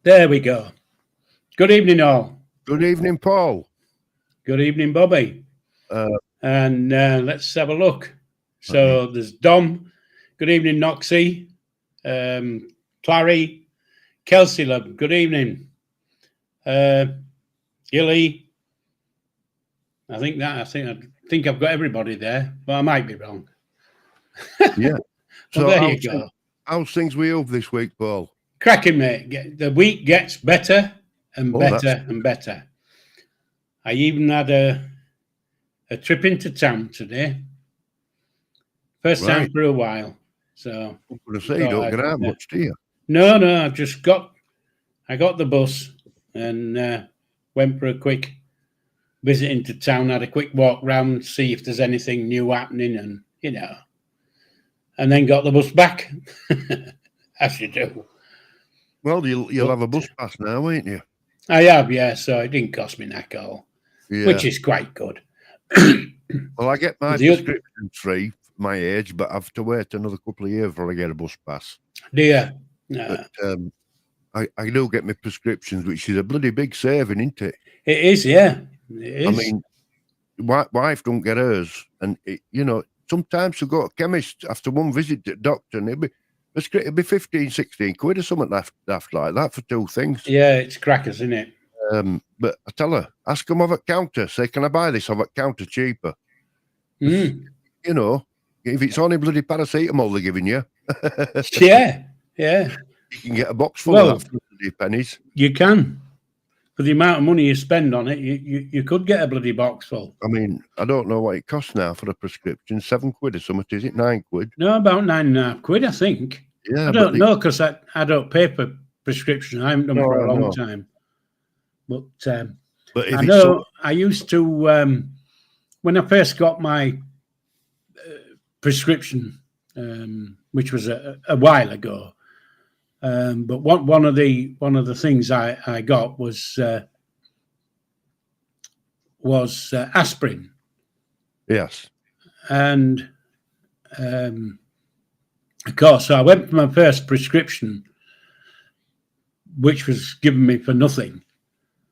There we go. Good evening, all. Good evening, Paul. Good evening, Bobby. And let's have a look. So there's Dom. Good evening, Noxie. Clary. Kelsey, love. Good evening. Gilly. I think I've got everybody there, but I might be wrong. Yeah. So there you go. How's things with you this week, Paul? Cracking, mate. The week gets better and better and better. I even had a trip into town today. First time for a while. So I'm going to say you don't get out much, do you? No. I got the bus and went for a quick visit into town. Had a quick walk round, see if there's anything new happening, and and then got the bus back, as you do. Well, you'll have a bus pass now, won't you? I have, yeah. So it didn't cost me knack all, which is quite good. Well, I get my prescription free for my age, but I have to wait another couple of years before I get a bus pass. Do you? No. But I do get my prescriptions, which is a bloody big saving, isn't it? It is, yeah. It is. I mean, wife don't get hers, and sometimes you go to chemist after one visit to the doctor, and it'll be 15, 16 quid or something left like that for two things. Yeah, it's crackers, isn't it? But I tell her, ask them over at counter, say, can I buy this over at counter cheaper? If it's only bloody paracetamol they're giving you. Yeah. You can get a box full of that for bloody pennies. You can. For the amount of money you spend on it, you could get a bloody box full. I mean, I don't know what it costs now for a prescription. 7 quid or something, is it? 9 quid? No, about 9.5 quid, I think. Yeah, I don't know, because I don't pay for prescription. I haven't done for a long time. But I know I used to, when I first got my prescription, which was a while ago, but one of the things I got was aspirin. Yes. And of course, so I went for my first prescription, which was given me for nothing.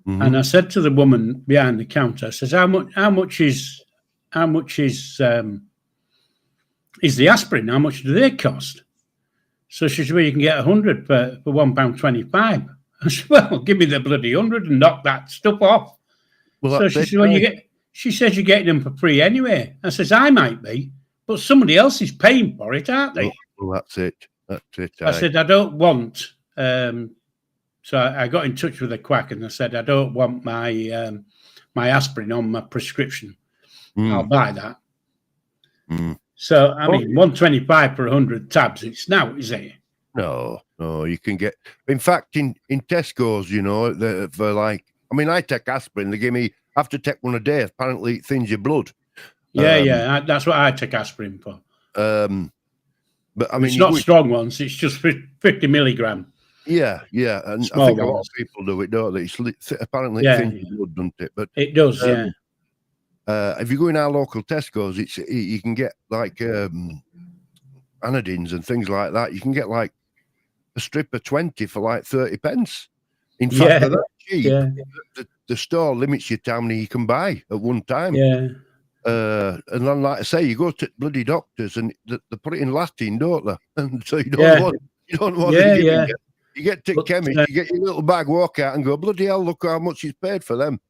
Mm-hmm. And I said to the woman behind the counter, I says, how much is the aspirin? How much do they cost? So she said, well, you can get 100 for £1.25. I said, well, give me the bloody 100 and knock that stuff off. Well, so she said, well, she says you're getting them for free anyway. I says, I might be, but somebody else is paying for it, aren't they? Well, that's it. I said, I don't want. So I got in touch with the quack and I said, I don't want my aspirin on my prescription. I'll buy that. So, I mean, 125 for 100 tabs, it's now, is it? No, you can get... In fact, in Tesco's, for like... I mean, I take aspirin. They give me... I have to take one a day. Apparently, it thins your blood. Yeah, that's what I take aspirin for. But, I mean... It's not strong ones. It's just 50 milligram. Yeah. And small I think a lot of people do it, don't they? Apparently, it thins your blood, doesn't it? But it does, yeah. If you go in our local Tesco's, you can get like anodines and things like that. You can get like a strip of 20 for like 30 pence. In fact, they're that cheap. Yeah. The store limits you to how many you can buy at one time. Yeah. And then, like I say, you go to bloody doctors and they put it in Latin, don't they? And so you don't want to you get to chemist, you get your little bag, walk out and go, bloody hell, look how much he's paid for them.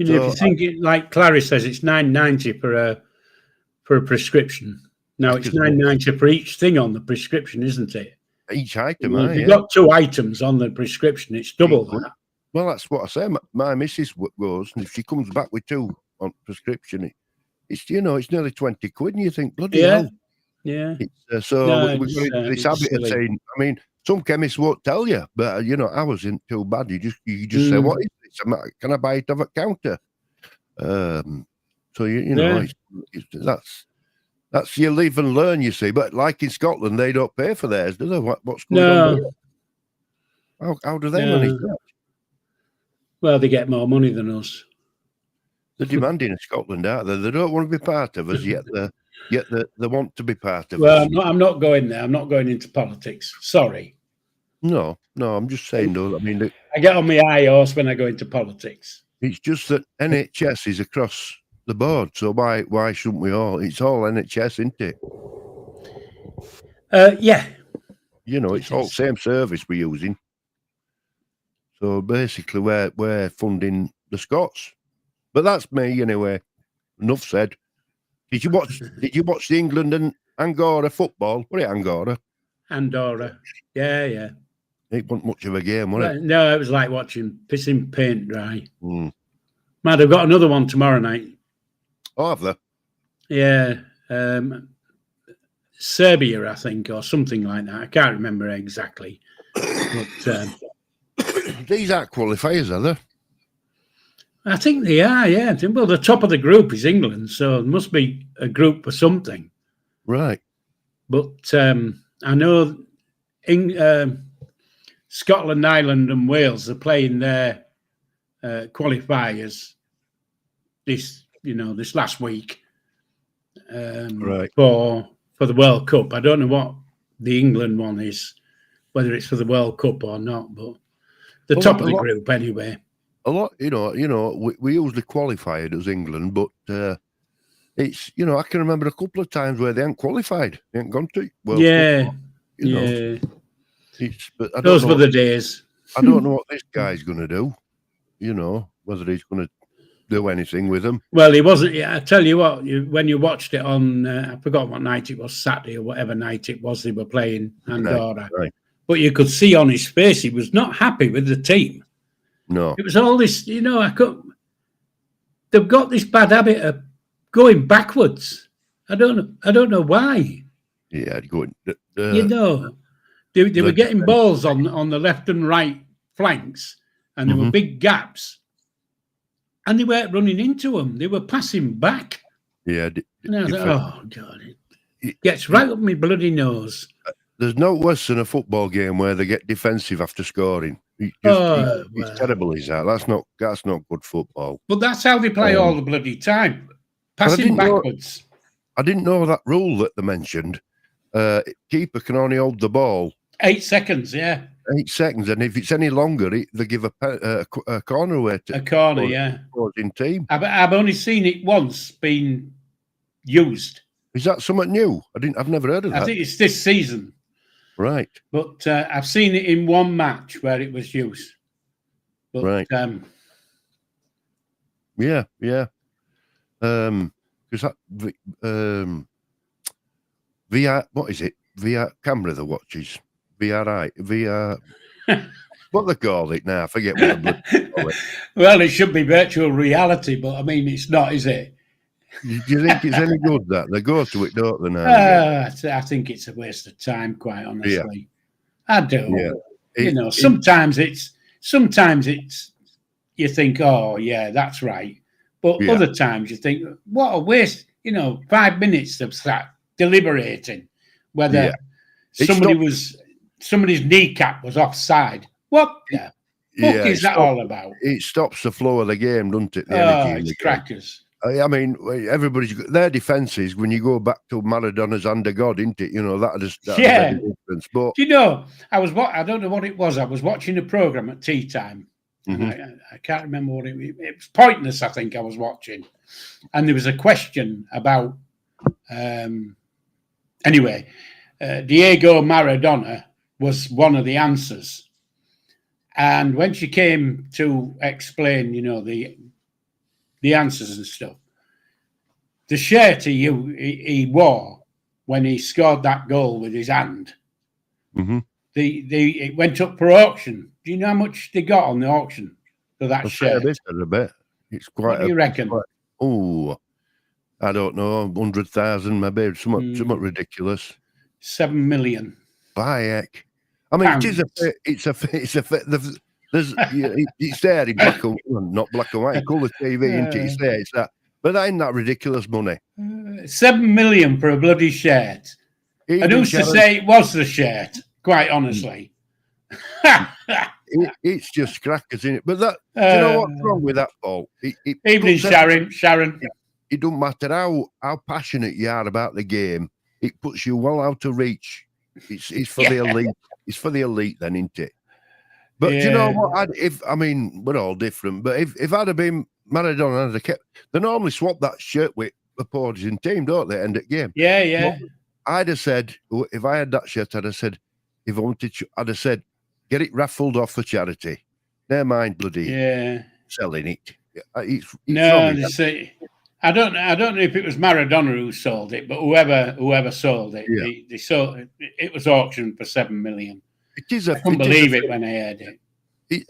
If you think it, like Clary says, it's £9.90 for a prescription. Now it's £9.90 for each thing on the prescription, isn't it? Each item. If you've got 2 items on the prescription, it's double that. Well, that's what I say. My missus goes, and if she comes back with 2 on prescription, it's nearly 20 quid, and you think, bloody hell. Yeah. We've got into this habit of saying, I mean, some chemists won't tell you, but ours isn't too bad. You just say, what is this? Can I buy it off a counter? That's you live and learn, you see. But like in Scotland, they don't pay for theirs, do they? What's going on there? How do they manage that? Well, they get more money than us. They're demanding in Scotland, aren't they? They don't want to be part of us, yet they want to be part of us. Well, I'm not going there. I'm not going into politics. Sorry. No, I'm just saying though. I mean, I get on my high horse when I go into politics. it's just that NHS is across the board. So why shouldn't we all? It's all NHS, isn't it? Yeah. It's all the same service we're using. So basically, we're funding the Scots. But that's me anyway. Enough said. Did you watch the England and Angora football? Was it Angora? Andorra. Yeah. It wasn't much of a game, was it? No, it was like watching pissing paint dry. Man, they've got another one tomorrow night. Oh, have they? Yeah. Serbia, I think, or something like that. I can't remember exactly. But these aren't qualifiers, are they? I think they are, yeah. Well, the top of the group is England, so it must be a group for something. Right. But I know Scotland, Ireland and Wales are playing their qualifiers this last week right. for the World Cup. I don't know what the England one is, whether it's for the World Cup or not, but the top of the group anyway. A lot, we usually qualified as England, but it's, I can remember a couple of times where they ain't qualified. They ain't gone to World Cup. But those were the days. I don't know what this guy's going to do, whether he's going to do anything with them. Well, he wasn't. I tell you what, when you watched it on, I forgot what night it was, Saturday or whatever night it was, they were playing Andorra. Right. But you could see on his face he was not happy with the team. No. It was all this, they've got this bad habit of going backwards. I don't know why. Yeah, going. They were getting balls on the left and right flanks, and there were big gaps, and they weren't running into them. They were passing back. Yeah. And I thought, oh God, it gets right up my bloody nose. There's no worse than a football game where they get defensive after scoring. It's terrible, is that? That's not good football. But that's how they play all the bloody time, passing backwards. I didn't know that rule that they mentioned. Keeper can only hold the ball 8 seconds. Yeah, 8 seconds, and if it's any longer, they give a corner away. A corner, in team. I've only seen it once being used. Is that something new? I've never heard of that. I think it's this season. Right. But I've seen it in one match where it was used. But, right. Yeah. Because that VR, what is it? VR camera that watches. VR. What they call it now? I forget what they call it. Well, it should be virtual reality, but I mean, it's not, is it? Do you think it's any good that they go to it, don't they? Now I think it's a waste of time, quite honestly. Yeah. I do. Yeah. Sometimes it's you think, oh yeah, that's right, but other times you think, what a waste. 5 minutes of that deliberating whether somebody's kneecap was offside. What the fuck is that all about? It stops the flow of the game, doesn't it? It's crackers. I mean, everybody's got their defences when you go back to Maradona's under God, isn't it? That difference. But I don't know what it was. I was watching a program at tea time, and I can't remember what it was. Pointless, I think I was watching, and there was a question about. Anyway, Diego Maradona was one of the answers, and when she came to explain, the answers and stuff, the shirt he wore when he scored that goal with his hand, it went up for auction. Do you know how much they got on the auction for that shirt? A bit. It's quite. What do you reckon? I don't know, 100,000 maybe, somewhat ridiculous. 7 million. By heck! I mean, it's there in black and not black and white, colour TV, isn't it? It's there, it's that. But that ain't that ridiculous money. 7 million for a bloody shirt. And who's to say it was the shirt? Quite honestly, it's just crackers in it. But that, do you know what's wrong with that, Paul? Evening, Sharon. It doesn't matter how passionate you are about the game. It puts you well out of reach. It's for the elite. it's for the elite then, isn't it? But you know what? I mean, we're all different. But if I'd have been Maradona, I'd have kept. They normally swap that shirt with opposing team, don't they? End at game. Yeah. But I'd have said, if I had that shirt, I'd have said, if I wanted, I'd have said, get it raffled off for charity. Never mind bloody selling it. It's no, they say, I don't know if it was Maradona who sold it, but whoever sold it, they sold it was auctioned for 7 million. It is I couldn't believe it when I heard it.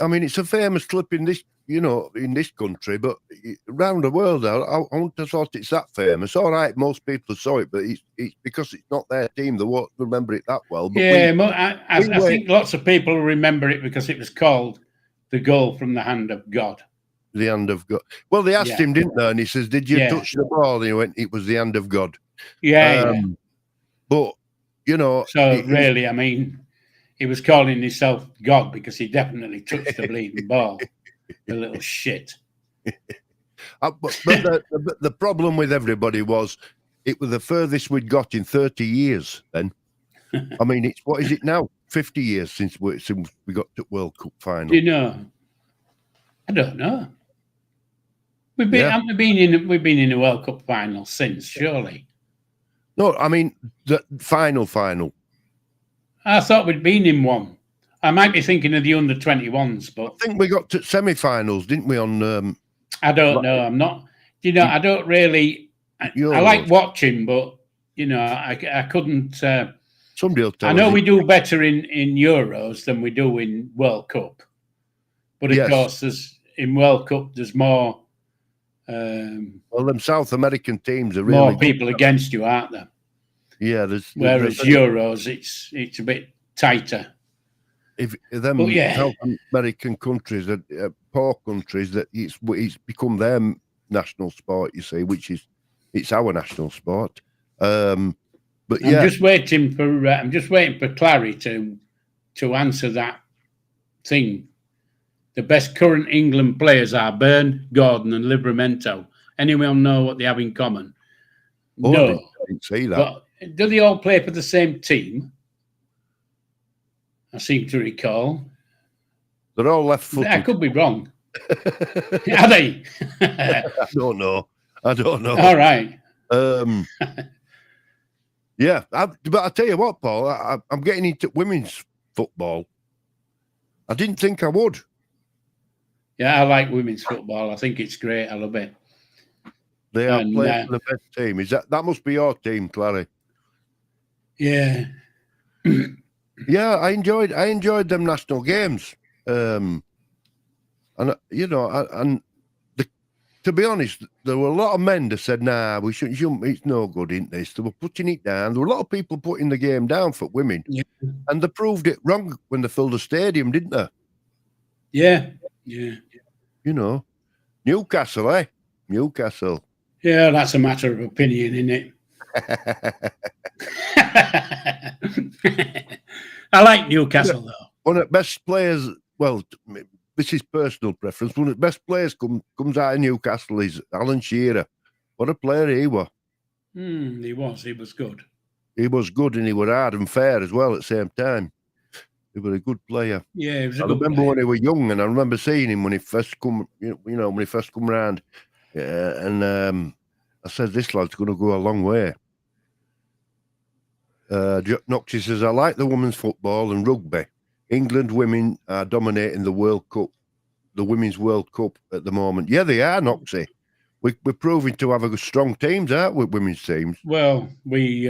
I mean, it's a famous clip in this, in this country, but around the world, I wouldn't have thought it's that famous. All right, most people saw it, but it's because it's not their team. They won't remember it that well. But I think lots of people remember it because it was called the goal from the hand of God. The hand of God. Well, they asked him, didn't they? And he says, "Did you touch the ball?" And he went, "It was the hand of God." But so really, I mean, he was calling himself God because he definitely touched the bleeding ball. The little shit. But the problem with everybody was it was the furthest we'd got in 30 years then. I mean, what is it now? 50 years since we got to World Cup final. You know, I don't know. We've been in a World Cup final since, surely. No, I mean the final. I thought we'd been in one. I might be thinking of the under-21s, but I think we got to semi-finals, didn't we? On I don't know. I'm not. I don't really. I like watching, but I couldn't. Somebody will tell I know us we do better in Euros than we do in World Cup, but of course, in World Cup there's more. Well, them South American teams are really more people against you, aren't there? Yeah, whereas Euros, it's a bit tighter. If them South American countries are poor countries, that it's become their national sport. You see, it's our national sport. But I'm just waiting for Clary to answer that thing. The best current England players are Byrne, Gordon, and Livramento. Anyone know what they have in common? No. I didn't see that. But do they all play for the same team? I seem to recall. They're all left-footed. I could be wrong. Are they? I don't know. All right. Yeah, but I tell you what, Paul, I'm getting into women's football. I didn't think I would. Yeah, I like women's football. I think it's great. I love it. They are playing for the best team. Is that must be your team, Clary? Yeah. Yeah, I enjoyed them national games. And to be honest, there were a lot of men that said, "Nah, we shouldn't. It's no good, isn't this?" They were putting it down. There were a lot of people putting the game down for women, and they proved it wrong when they filled the stadium, didn't they? Yeah. Newcastle, eh? Newcastle. Yeah, that's a matter of opinion, isn't it? I like Newcastle, though. One of the best players, well, this is personal preference, one of the best players comes out of Newcastle is Alan Shearer. What a player he was. He was good. He was good, and he was hard and fair as well at the same time. He was a good player. Yeah, he was a I good remember player. when he was young, and I remember seeing him when he first come, when he first come round. And I said, this lad's going to go a long way. Noxie says, I like the women's football and rugby. England women are dominating the World Cup, the Women's World Cup at the moment. Yeah, they are, Noxie. We're proving to have a strong teams, aren't we, women's teams? Well, we...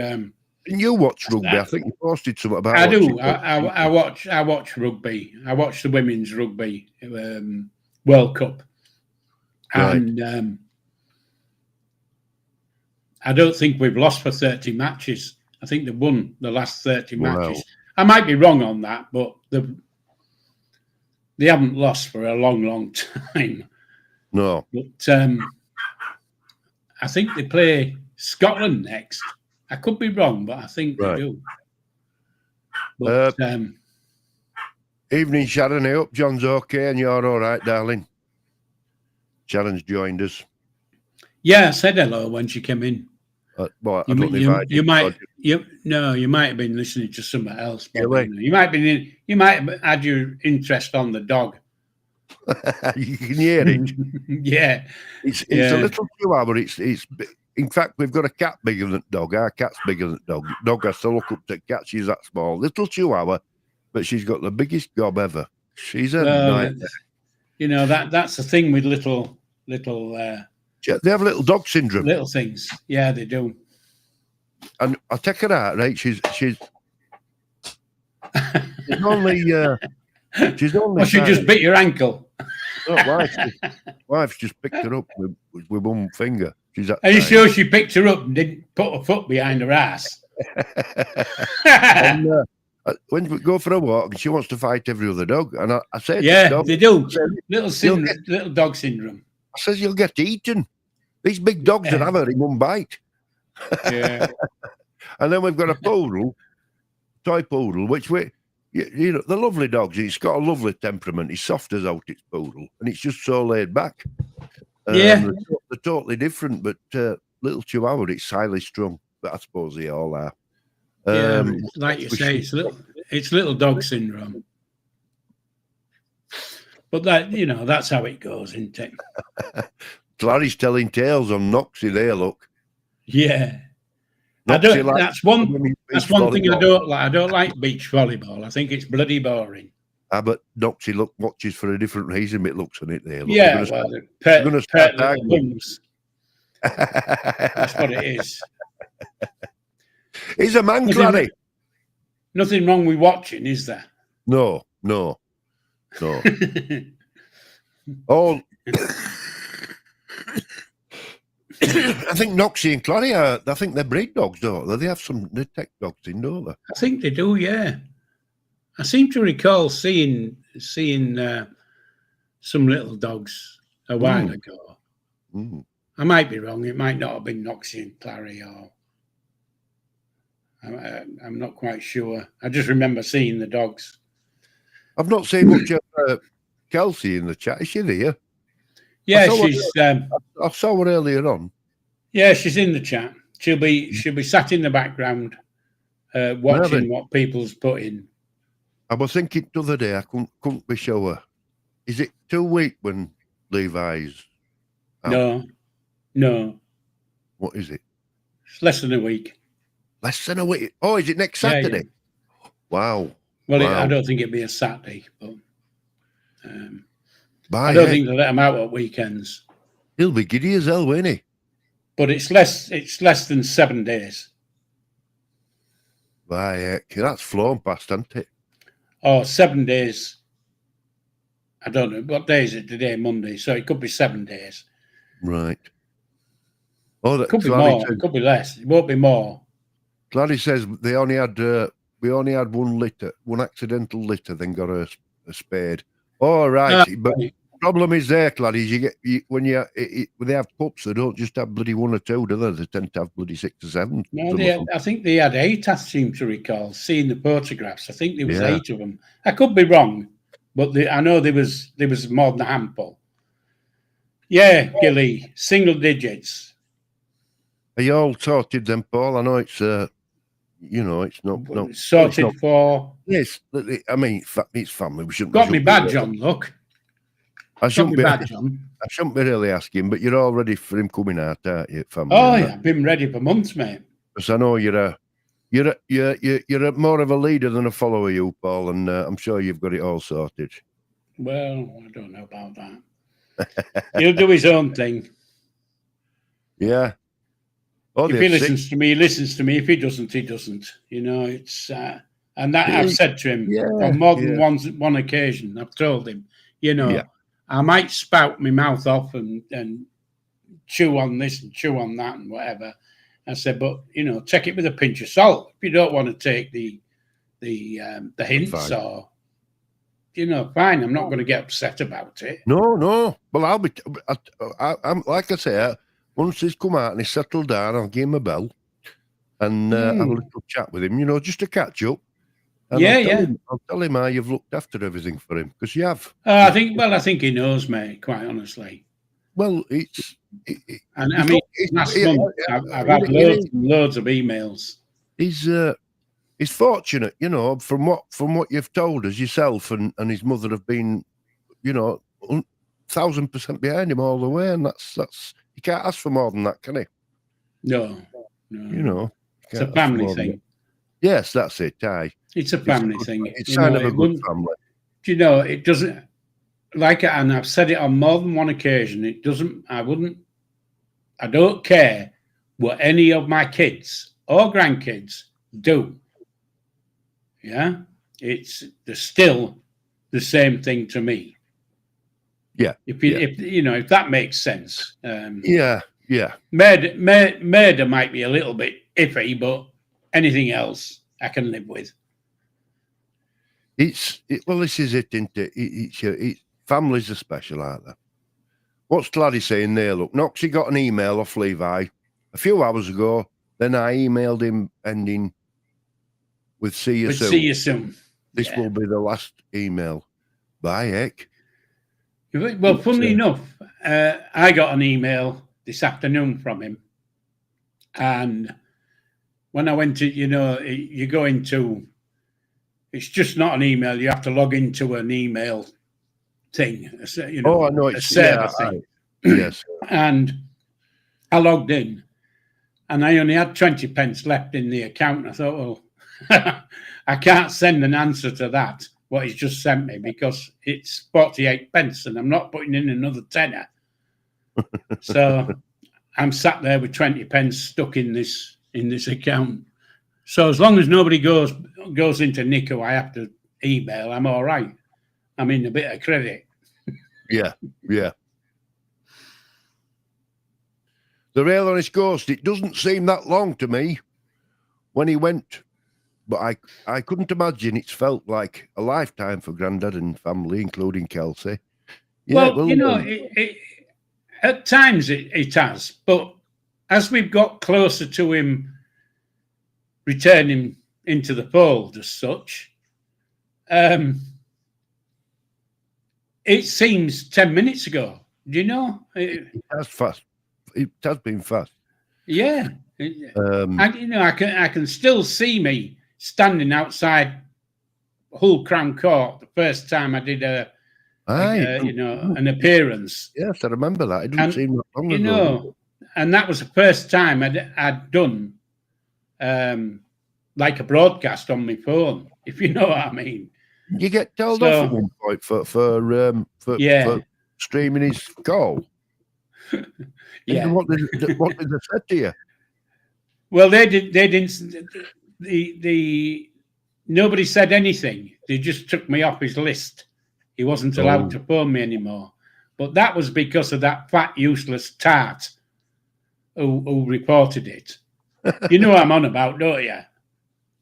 Didn't you watch rugby? I think you posted something about it. I do. I watch rugby. I watch the women's rugby World Cup. Right. And I don't think we've lost for 30 matches. I think they've won the last 30 matches. I might be wrong on that, but they haven't lost for a long, long time. No. But I think they play Scotland next. I could be wrong, but I think they do. But, evening, Sharon. I hope John's okay and you're all right, darling. Sharon's joined us. Yeah, I said hello when she came in. Well, I don't know if I did. You might have been listening to something else. Bobby, Really? you might have had your interest on the dog. You can hear it. Yeah, it's a little chihuahua. It's in fact, we've got a cat bigger than dog. Our cat's bigger than dog. Dog has to look up to cat. She's that small, little chihuahua, but she's got the biggest gob ever. She's a nightmare. You know that's the thing with little. They have little dog syndrome. Little things, yeah, they do. And I take her out, right? She's only. She's only. Well, she just bit your ankle. No, wife's just picked her up with one finger. Are you sure she picked her up and didn't put her foot behind her ass? And, when we go for a walk, she wants to fight every other dog, and I say, they do. Little dog syndrome. I says, you'll get eaten. These big dogs that have her in one bite. Yeah. And then we've got a poodle, toy poodle, which you know, they're lovely dogs. It's got a lovely temperament. It's soft as out, it's poodle, and it's just so laid back. They're totally different, but little chihuahua, it's highly strung, but I suppose they all are. Like you say, it's little dog syndrome. But that's how it goes, isn't it? Larry's telling tales on Noxie there, look. Yeah. Noxie that's one thing I don't like. I don't like beach volleyball. I think it's bloody boring. But Noxie watches for a different reason. It looks on it there. Look. Yeah, they're going to start bums. That's what it is. He's a man, Larry. Nothing wrong with watching, is there? No. Oh, I think Noxie and Clary I think they're breed dogs, don't they? They take dogs in, don't they? I think they do, yeah. I seem to recall seeing some little dogs a while ago. Mm. I might be wrong. It might not have been Noxie and Clary, or I'm not quite sure. I just remember seeing the dogs. I've not seen much of Kelsey in the chat. Is she there? Yeah, I saw her earlier on. Yeah, she's in the chat. She'll be sat in the background, watching what people's put in. I was thinking the other day, I couldn't be sure. Is it 2 weeks when Levi's out? No. What is it? It's less than a week. Less than a week? Oh, is it next Saturday? Yeah. Wow. Well, wow. I don't think it'd be a Saturday, but I don't think they'll let them out at weekends. He'll be giddy as hell, won't he? But it's less than 7 days. Right, that's flown past, hasn't it? Oh, 7 days. I don't know. What day is it today? Monday. So it could be 7 days. Right. Oh, it could be more. It could be less. It won't be more. Gladys says we only had one litter, one accidental litter, then got a spade. Oh, right. But the problem is there, Gladys, when they have pups, they don't just have bloody 1 or 2, do they? They tend to have bloody 6 or 7. No, I think they had 8, I seem to recall, seeing the photographs. I think there was 8 of them. I could be wrong, but I know there was more than a handful. Yeah, Gilly, single digits. Are you all sorted then, Paul? I know it's it's not sorted it's not, for. Yes, I mean it's family. We shouldn't. Got me badge on. Look, I shouldn't be really asking, but you're all ready for him coming out, aren't you, family? Oh yeah, I've been ready for months, mate. Because I know you're more of a leader than a follower, you, Paul, and I'm sure you've got it all sorted. Well, I don't know about that. He'll do his own thing. Yeah. Oh, if he listens to me, he listens to me. If he doesn't, he doesn't. You know, it's and that I've said to him on more than one occasion. I've told him, I might spout my mouth off and chew on this and chew on that and whatever. I said, but take it with a pinch of salt. If you don't want to take the hints or. Fine. I'm not going to get upset about it. No. Well, I'm like I say, once he's come out and he's settled down, I'll give him a bell and have a little chat with him, just to catch up. And I'll tell him how you've looked after everything for him, because you have. I think he knows, mate, quite honestly. Well, and I mean, last month I've had loads of emails. He's fortunate, you know, from what you've told us yourself, and his mother have been, you know, 1,000% behind him all the way, and that's you can't ask for more than that, can he? No. You know, it's a family thing. Yes, that's it. It's a family thing. It's a sign of a good family. Do you know, it doesn't, like, and I've said it on more than one occasion, it doesn't, I don't care what any of my kids or grandkids do. Yeah, they're still the same thing to me. Yeah. If you know, if that makes sense. Yeah. Murder might be a little bit iffy, but anything else I can live with. Well, this is it, isn't it? Families are special, aren't they? What's Gladys saying there? Look, Noxie got an email off Levi a few hours ago. Then I emailed him ending with "See you soon." See you soon. This will be the last email. Bye, heck. Well, funnily enough, I got an email this afternoon from him, and when I went to, you know, you go into, it's just not an email. You have to log into an email thing. You know, I know a server thing. Yes. And I logged in, and I only had 20 pence left in the account. I thought, well, I can't send an answer to that, what he's just sent me, because it's 48 pence, and I'm not putting in another tenner. So I'm sat there with 20 pence stuck in this account. So as long as nobody goes into Nico, I have to email, I'm all right. I'm in a bit of credit. Yeah. The real honest ghost, it doesn't seem that long to me when he went, but I couldn't imagine it's felt like a lifetime for Grandad and family, including Kelsey. Yeah, well, you know, at times it has, but as we've got closer to him returning into the fold as such, it seems 10 minutes ago. Do you know? It has fast. It has been fast. Yeah. I can still see me standing outside Hull Crown Court the first time I did an appearance. Yes, I remember that. It didn't seem that long ago. You know, and that was the first time I'd done like a broadcast on my phone, if you know what I mean. You get told off at one point for streaming his call. Yeah. What did they say to you? Well, they didn't. Nobody said anything. They just took me off his list. He wasn't allowed to phone me anymore. But that was because of that fat, useless tart who reported it. You know what I'm on about, don't you?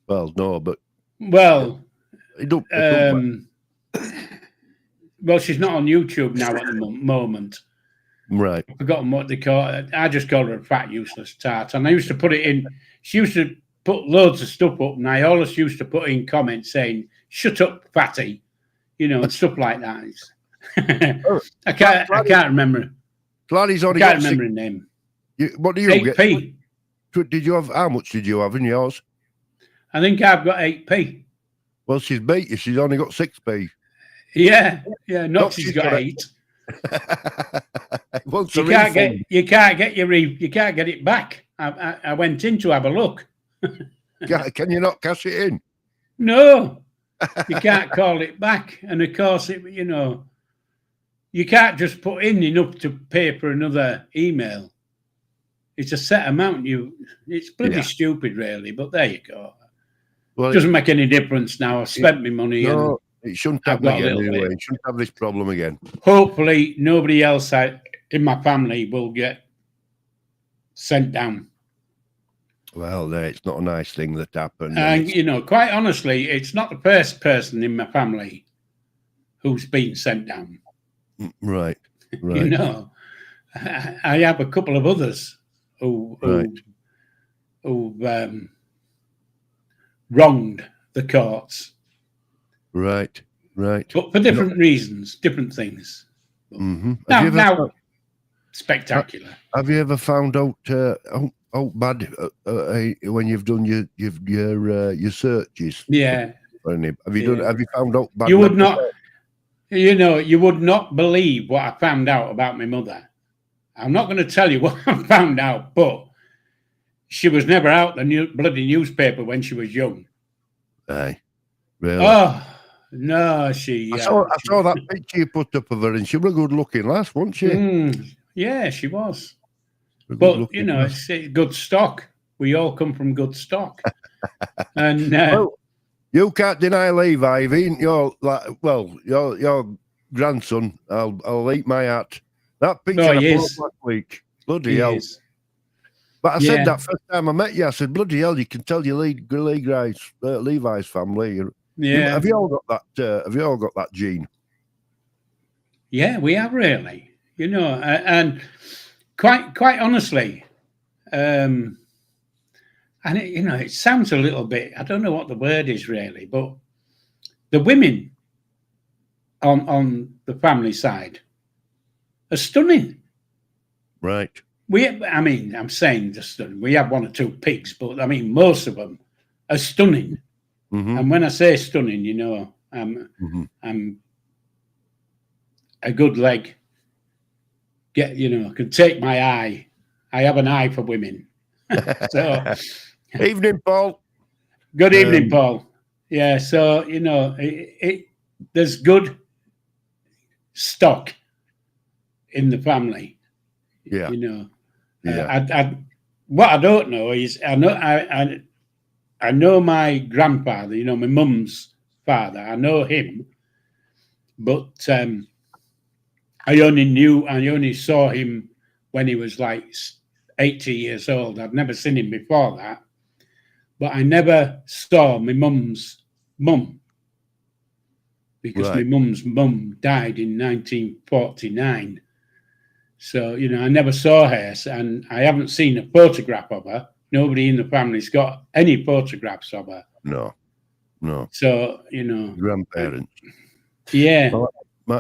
Well, no, but well, well, she's not on YouTube now at the moment. Right. I've forgotten what they call it. I just call her a fat, useless tart. And I used to put it in. She used to put loads of stuff up, and I always used to put in comments saying, "Shut up, fatty," you know, and stuff like that. I can't remember. Gladys only I can't remember her name. What do you 8p. get? Did you have? How much did you have in yours? I think I've got 8p. Well, she's beat you. She's only got 6p. Yeah. Noxie's got 8. You can't get it back. I went in to have a look. Can you not cash it in? No, you can't call it back. And of course, you can't just put in enough to pay for another email. It's a set amount. It's bloody stupid, really. But there you go. Well, it doesn't make any difference now. I've spent my money. No, it shouldn't happen again anyway. It shouldn't have this problem again. Hopefully, nobody else in my family will get sent down. Well, it's not a nice thing that happened. And, quite honestly, it's not the first person in my family who's been sent down. Right. I have a couple of others who wronged the courts. Right. But for different reasons, different things. Mm-hmm. spectacular. Have you ever found out how bad when you've done your searches? Yeah. Have you found out bad? You would not, you would not believe what I found out about my mother. I'm not going to tell you what I found out, but she was never out the bloody newspaper when she was young. Aye, really? Oh no, I saw that picture you put up of her, and she was a good-looking lass, wasn't she? Yeah, she was. But it's good stock. We all come from good stock, and well, you can't deny Levi. Even your grandson. I'll eat my hat. That picture I put up last week. Bloody hell. But I said that first time I met you. I said, bloody hell, you can tell you Levi's family. Yeah. Have you all got that? Have you all got that gene? Yeah, we have really. And quite honestly, and it sounds a little bit. I don't know what the word is really, but the women on the family side are stunning. Right. I'm saying just stunning. We have one or two pigs, but I mean most of them are stunning. And when I say stunning, I'm a good leg. Could take my eye. I have an eye for women. So, evening, Paul. Good evening, Paul. Yeah. So there's good stock in the family. Yeah. What I don't know is I know my grandfather. My mum's father. I know him, but I only saw him when he was like 80 years old. I'd never seen him before that, but I never saw my mum's mum because my mum's mum died in 1949. So, I never saw her, and I haven't seen a photograph of her. Nobody in the family's got any photographs of her. No. So, grandparents. Yeah.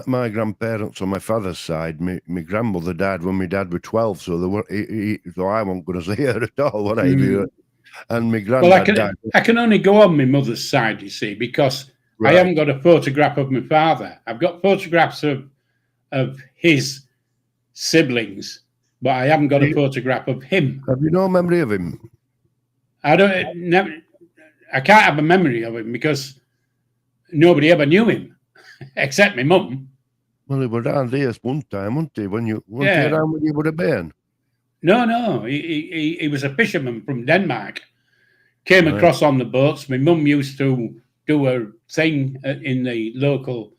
My grandparents on my father's side, my grandmother died when my dad was 12, so so I wasn't going to see her at all. And my granddad died. I can only go on my mother's side, you see, because I haven't got a photograph of my father. I've got photographs of his siblings, but I haven't got a photograph of him. Have you no memory of him? I can't have a memory of him because nobody ever knew him except my mum. Well, he was around here one time, wasn't he? When you around when you would have been? No. He was a fisherman from Denmark. Came across on the boats. My mum used to do a thing in the local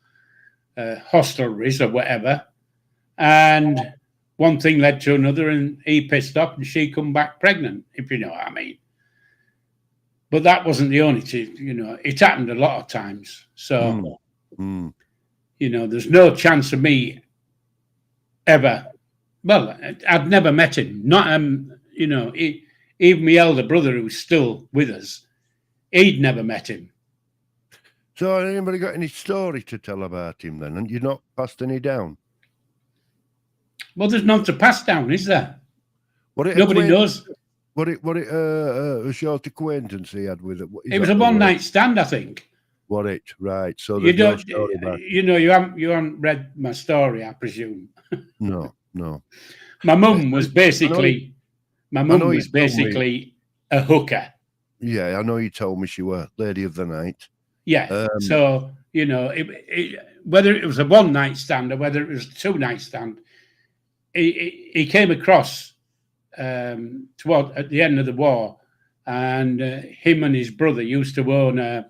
hostelries or whatever. And one thing led to another, and he pissed off, and she come back pregnant, if you know what I mean. But that wasn't the only thing, it happened a lot of times. So, there's no chance of me ever. Well, I'd never met him. Not, even my elder brother, who's still with us, he'd never met him. So, anybody got any story to tell about him then? And you're not passed any down? Well, there's none to pass down, is there? Nobody knows. What it a short acquaintance he had with it? It was a one-night stand, I think. Right? So you don't, you haven't read my story, I presume. No. My mum was basically a hooker. Yeah, I know you told me she was lady of the night. Yeah. So whether it was a one-night stand or whether it was a two-night stand, he came across at the end of the war, and him and his brother used to own a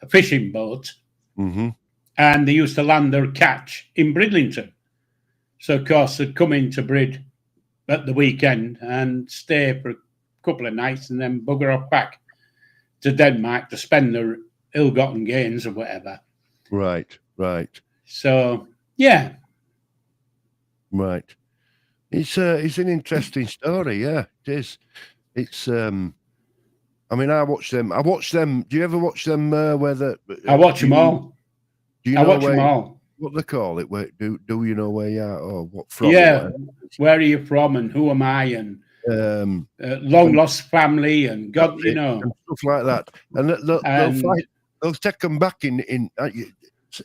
fishing boat, and they used to land their catch in Bridlington. So, of course, they'd come into Brid at the weekend and stay for a couple of nights and then bugger off back to Denmark to spend their ill-gotten gains or whatever. Right. So, yeah. Right. It's an interesting story, yeah. It is. It's I mean, I watch them. Do you ever watch them? I watch them all. Do you know them all? What they call it? Do you know where you are or what from? Yeah. where are you from and who am I and long lost family and God, you know, and stuff like that. And they'll take them back in.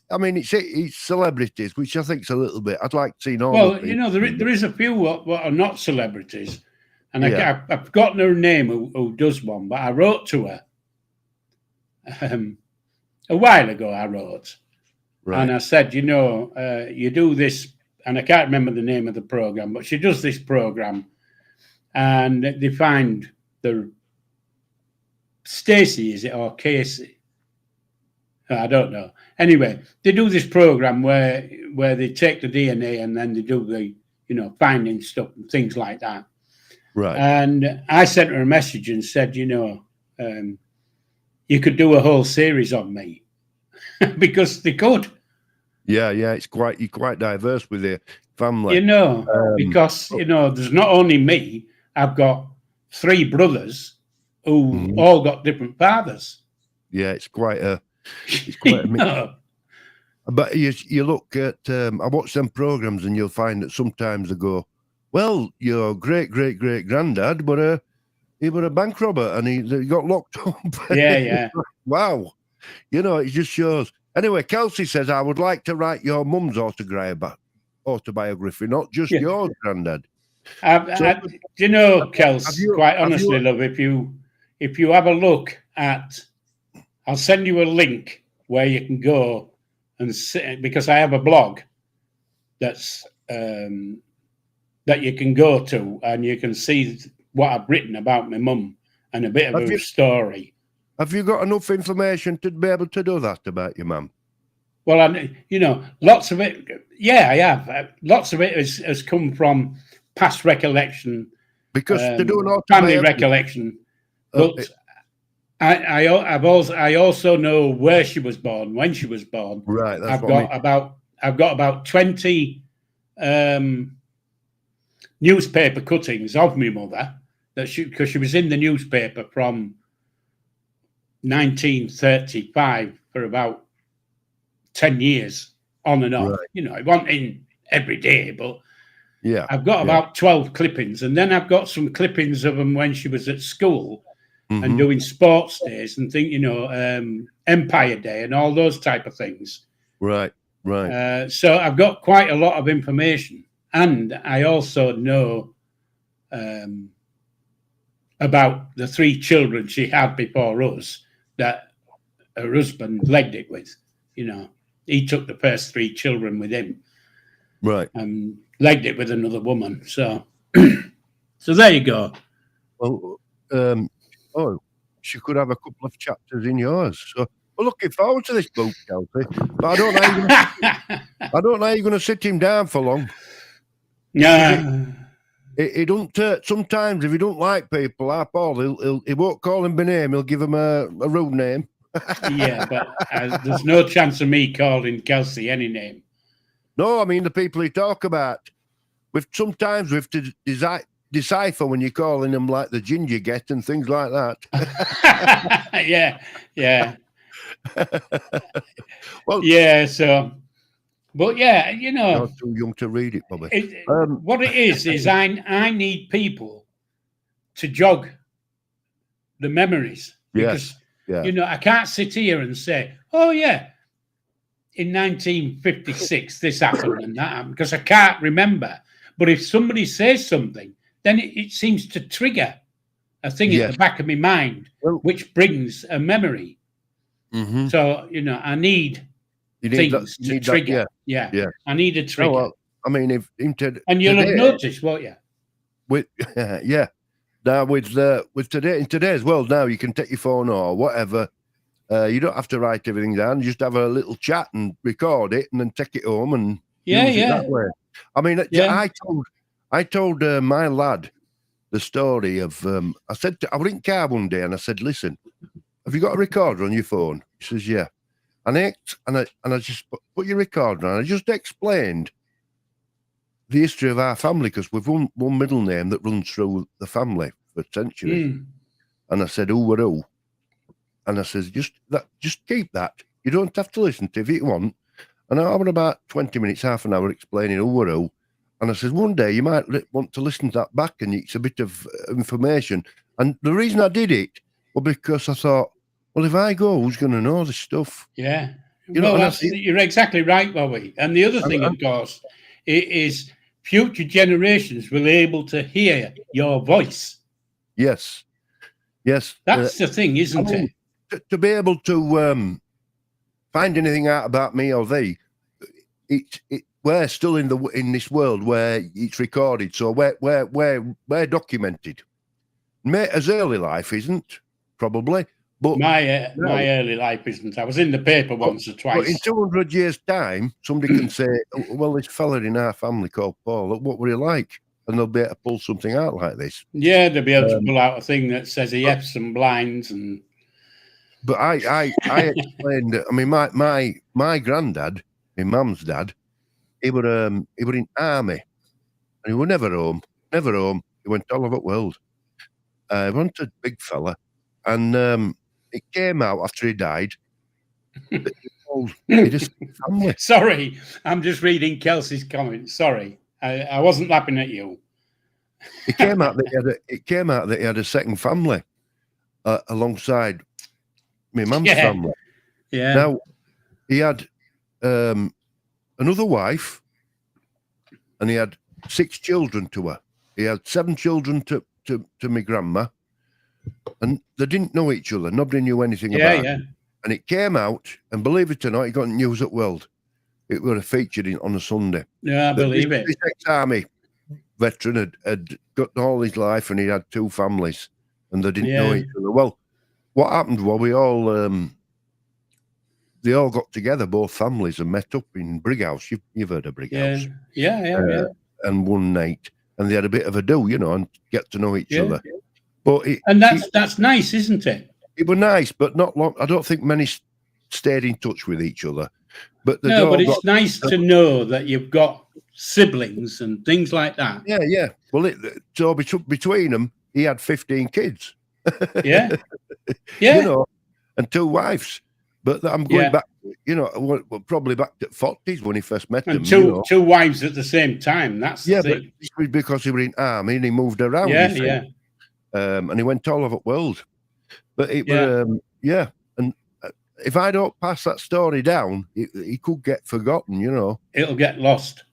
I mean, it's celebrities, which I think is a little bit. I'd like to see normal. Well, you know, there is a few what are not celebrities, and I've forgotten her name who does one, but I wrote to her a while ago. I wrote, and I said, you know, you do this, and I can't remember the name of the program, but she does this program, and they find the Stacey, is it, or Casey? I don't know. Anyway, they do this program where they take the DNA and then they do the, you know, finding stuff and things like that. Right. And I sent her a message and said, you know, you could do a whole series on me because they could. Yeah, you're quite diverse with your family. You know, because, you know, there's not only me, I've got 3 brothers who all got different fathers. Yeah, it's quite a But you look at I watch them programs and you'll find that sometimes they go, well, your great granddad, but he was a bank robber and he got locked up. Yeah. Wow, you know, it just shows. Anyway, Kelsey says, I would like to write your mum's autobiography, not just your granddad. You know, Kelsey, quite honestly, love, if you have a look at, I'll send you a link where you can go and see, because I have a blog that's that you can go to and you can see what I've written about my mum and a bit of her story. Have you got enough information to be able to do that about your mum? Well, you know, lots of it. Yeah, I have. Lots of it has come from past recollection, because to do an family recollection. But I also know where she was born, when she was born. Right. I've got about 20 newspaper cuttings of my mother because she was in the newspaper from 1935 for about 10 years on and off. Right. You know, it wasn't in every day, but I've got about 12 clippings, and then I've got some clippings of them when she was at school and doing sports days and you know, Empire Day and all those type of things. Right. So I've got quite a lot of information, and I also know about the 3 children she had before us that her husband legged it with. You know, he took the first 3 children with him, right, and legged it with another woman. So, so there you go. Well, she could have a couple of chapters in yours. So we're looking forward to this book, Kelsey. But I don't know how you're going to sit him down for long. Yeah. He don't. Sometimes if he don't like people, Paul, he won't call him by name. He'll give him a rude name. Yeah, but there's no chance of me calling Kelsey any name. No, I mean the people he talk about. Sometimes we have to decipher when you're calling them like the ginger get and things like that. Yeah. Well, yeah. So, but yeah, you know, you're too young to read it, Bobby. What it is I need people to jog the memories because you know, I can't sit here and say, oh yeah, in 1956 this happened and that happened, because I can't remember. But if somebody says something, then it seems to trigger a thing at the back of my mind, which brings a memory. So, you know, I need things to trigger. Yeah. I need a trigger. Oh, well, I mean, and you'll have noticed, won't you? Now with today, in today's world, now you can take your phone or whatever. You don't have to write everything down. You just have a little chat and record it, and then take it home and use it that way. I mean, I told my lad the story of. I was in car one day, and I said, "Listen, have you got a recorder on your phone?" He says, "Yeah." And I just put your recorder on. I just explained the history of our family, because we've one middle name that runs through the family for centuries. And I said, who? And I says, just keep that. You don't have to listen to it if you want. And I was about 20 minutes, half an hour explaining who. And And I said, one day you might want to listen to that back, and it's a bit of information. And the reason I did it was because I thought, well, if I go, who's going to know this stuff? Yeah. You're exactly right, Bobby. And the other thing, of course, is future generations will be able to hear your voice. Yes. Yes. That's the thing, isn't it? To be able to find anything out about me or thee, we're still in this world where it's recorded, so we're documented. As early life isn't, probably, but my early life isn't. I was in the paper once or twice. But in 200 years' time, somebody can say, "Well, this fella in our family called Paul. Look, what were he like?" And they'll be able to pull something out like this. Yeah, they'll be able to pull out a thing that says he had some blinds and. But I explained. I mean, my granddad, my mum's dad, he were in army, and he were never home. He went all over the world. He wasn't a big fella, and it came out after he died. That he just family. Sorry, I'm just reading Kelsey's comments. Sorry, I wasn't laughing at you. It came out that he had a second family alongside my mum's family. Yeah. Now he had another wife, and he had 6 children to her. He had 7 children to my grandma, and they didn't know each other. Nobody knew anything about it. And it came out, and believe it or not, it got news at World. It was featured on a Sunday. Yeah, I believe it. This ex-army veteran had got all his life, and he had 2 families, and they didn't know each other. Well, what happened was they all got together, both families, and met up in Brighouse. You've heard of Brighouse. Yeah. And one night, and they had a bit of a do, and get to know each other. But that's nice, isn't it? It was nice, but not long. I don't think many stayed in touch with each other. But it's nice to know that you've got siblings and things like that. Yeah. Well, so between them, he had 15 kids. Yeah. And 2 wives. But I'm going back, probably back to 40s when he first met them. And two wives at the same time. That's the thing. But this was because he was in army and he moved around. And he went all over the world. But it was, and if I don't pass that story down, it could get forgotten, It'll get lost.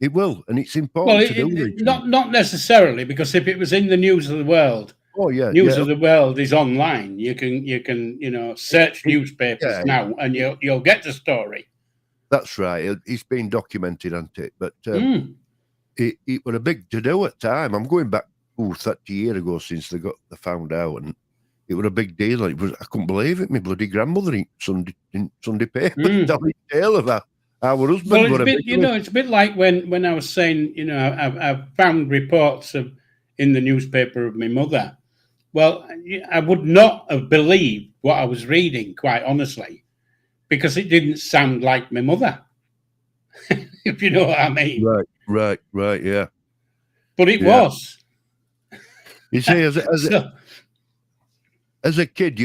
It will, and it's important to do it. Not necessarily, because if it was in the news of the world, news of the world is online. You can search newspapers now, and you'll get the story. That's right. It's been documented, hasn't it? But it was a big to do at the time. I'm going back 30 years ago since they found out, and it was a big deal. I couldn't believe it. My bloody grandmother in Sunday paper telling the tale of our husband. Well, it's a bit like when I was saying, I've found reports in the newspaper of my mother. Well, I would not have believed what I was reading, quite honestly, because it didn't sound like my mother. If you know what I mean. Right, yeah. But it was. You see, as a kid,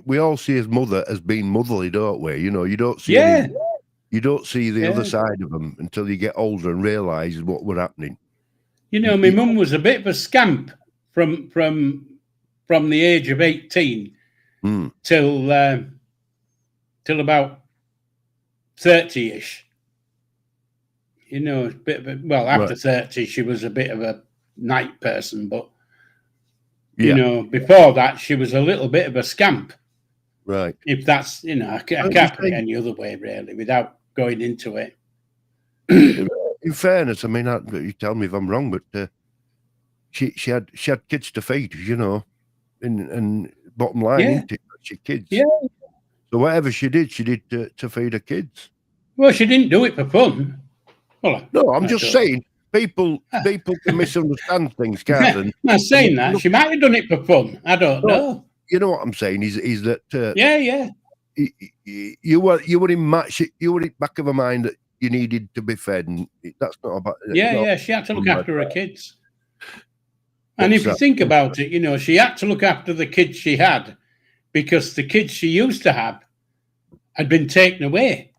we all see his mother as being motherly, don't we? You don't see you don't see the other side of them until you get older and realise what was happening. My mum was a bit of a scamp from the age of 18 till about 30-ish. After 30, she was a bit of a night person, but before that, she was a little bit of a scamp. Right. If that's, I can't put it any other way, really, without going into it. In fairness, I mean, you tell me if I'm wrong, but she had kids to feed, and bottom line, she kids. Yeah. So whatever she did to feed her kids. Well, she didn't do it for fun. Well, no, I'm just saying. People can misunderstand things, can't they? I'm not saying that. She might have done it for fun. I don't know. You know what I'm saying is that you were in back of her mind that you needed to be fed, and that's not about she had to look after her kids. And if you think about it, she had to look after the kids she had because the kids she used to have had been taken away,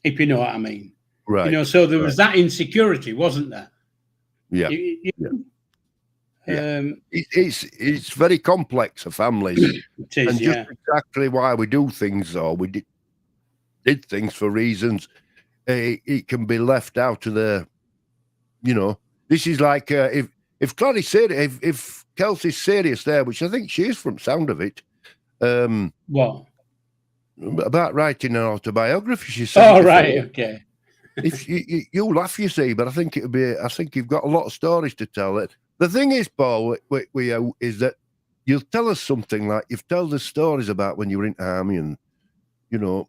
if you know what I mean. Right. You know, so there was that insecurity, wasn't there? Yeah. It's very complex for families. It is, and just exactly why we do things, or we did things for reasons, it can be left out of the, you know, this is like, if Clary's serious, if Kelsey's serious there, which I think she is from sound of it, what? About writing an autobiography, she said. Oh, right, okay. If you laugh, you see, but I think I think you've got a lot of stories to tell. It. The thing is, Paul, is that you'll tell us something like you've told us stories about when you were in the army and, you know,